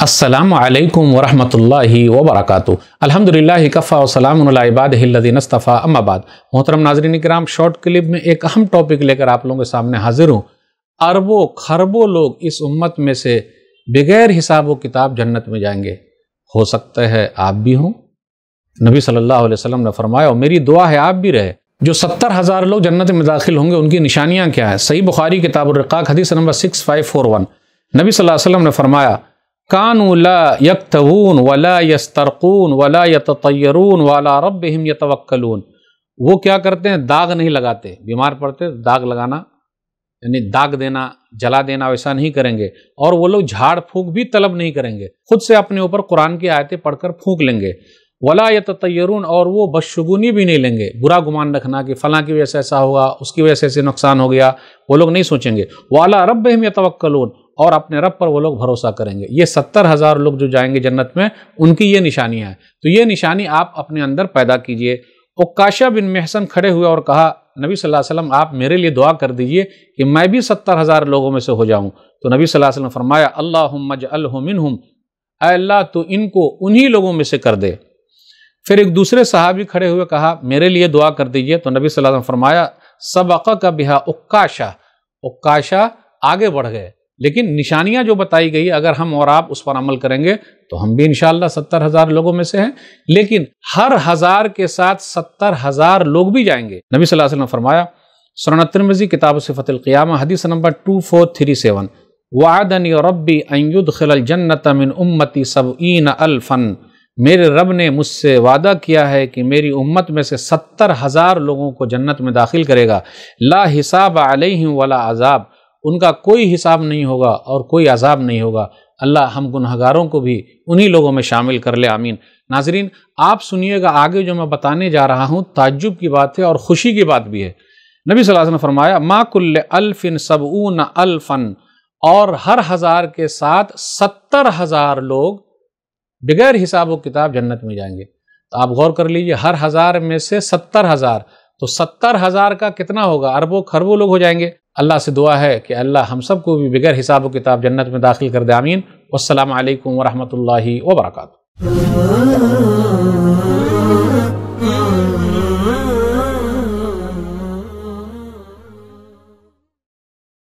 السلام علیکم ورحمۃ اللہ وبرکاتہ۔ الحمدللہ کفا وسلام علی عبادہ الذین اصطفیٰ، اما بعد۔ محترم ناظرین کرام، شارٹ کلپ میں ایک اہم ٹاپک لے کر آپ لوگوں کے سامنے حاضر ہوں۔ اربوں خربوں لوگ اس امت میں سے بغیر حساب و کتاب جنت میں جائیں گے۔ ہو سکتا ہے آپ بھی ہوں۔ نبی صلی اللہ علیہ وسلم نے فرمایا، اور میری دعا ہے آپ بھی رہے، جو 70,000 لوگ جنت میں داخل ہوں گے ان کی نشانیاں کیا ہیں؟ صحیح بخاری کتاب الرقاق حدیث نمبر 6541، نبی صلی اللہ علیہ وسلم نے فرمایا، کانوا لا یکتوون ولا یسترقون ولا یتطیرون وعلی ربہم یتوکلون۔ وہ کیا کرتے ہیں؟ داغ نہیں لگاتے۔ بیمار پڑتے داغ لگانا یعنی داغ دینا، جلا دینا، ویسا نہیں کریں گے۔ اور وہ لوگ جھاڑ پھونک بھی طلب نہیں کریں گے، خود سے اپنے اوپر قرآن کی آیتیں پڑھ کر پھونک لیں گے۔ ولا یتطیرون، اور وہ بدشگونی بھی نہیں لیں گے، برا گمان رکھنا کہ فلاں کی وجہ سے ایسا ہوگا، اس کی وجہ سے ایسے نقصان ہو گیا، وہ لوگ نہیں سوچیں گے۔ وعلی ربہم یتوکلون، اور اپنے رب پر وہ لوگ بھروسہ کریں گے۔ یہ 70,000 لوگ جو جائیں گے جنت میں، ان کی یہ نشانیاں ہیں۔ تو یہ نشانی آپ اپنے اندر پیدا کیجئے۔ عکاشہ بن محصن کھڑے ہوئے اور کہا، نبی صلی اللہ علیہ وسلم آپ میرے لیے دعا کر دیجئے کہ میں بھی 70,000 لوگوں میں سے ہو جاؤں۔ تو نبی صلی اللہ علیہ وسلم نے فرمایا، اللہم اجعلہ منہم، اے اللہ تو ان کو انہی لوگوں میں سے کر دے۔ پھر ایک دوسرے صحابی کھڑے ہوئے کہا، میرے لیے دعا کر دیجئے۔ تو نبی صلی اللہ علیہ وسلم نے فرمایا، سبقک بہا عکاشہ، عکاشہ آگے بڑھ گئے۔ لیکن نشانیاں جو بتائی گئی، اگر ہم اور آپ اس پر عمل کریں گے تو ہم بھی انشاءاللہ 70,000 لوگوں میں سے ہیں۔ لیکن ہر 1000 کے ساتھ 70,000 لوگ بھی جائیں گے۔ نبی صلی اللہ علیہ وسلم نے فرمایا، سنن ترمذی کتاب صفت القیامہ حدیث نمبر 2437، وعدنی ربی ان یدخل الجنت من امتی 70,000، میرے رب نے مجھ سے وعدہ کیا ہے کہ میری امت میں سے 70,000 لوگوں کو جنت میں داخل کرے گا، لا حساب علیہم ولا عذاب، ان کا کوئی حساب نہیں ہوگا اور کوئی عذاب نہیں ہوگا۔ اللہ ہم گنہگاروں کو بھی انہی لوگوں میں شامل کر لے، آمین۔ ناظرین آپ سنیے گا، آگے جو میں بتانے جا رہا ہوں تعجب کی بات ہے اور خوشی کی بات بھی ہے۔ نبی صلی اللہ علیہ وسلم نے فرمایا، ما کل الف 70,000، اور ہر 1000 کے ساتھ 70,000 لوگ بغیر حساب و کتاب جنت میں جائیں گے۔ تو آپ غور کر لیجئے، ہر 1000 میں سے 70,000، تو 70,000 کا کتنا ہوگا؟ اربوں خربوں لوگ ہو جائیں گے۔ اللہ سے دعا ہے کہ اللہ ہم سب کو بھی بغیر حساب و کتاب جنت میں داخل کر دے، آمین۔ والسلام علیکم ورحمۃ اللہ وبرکاتہ۔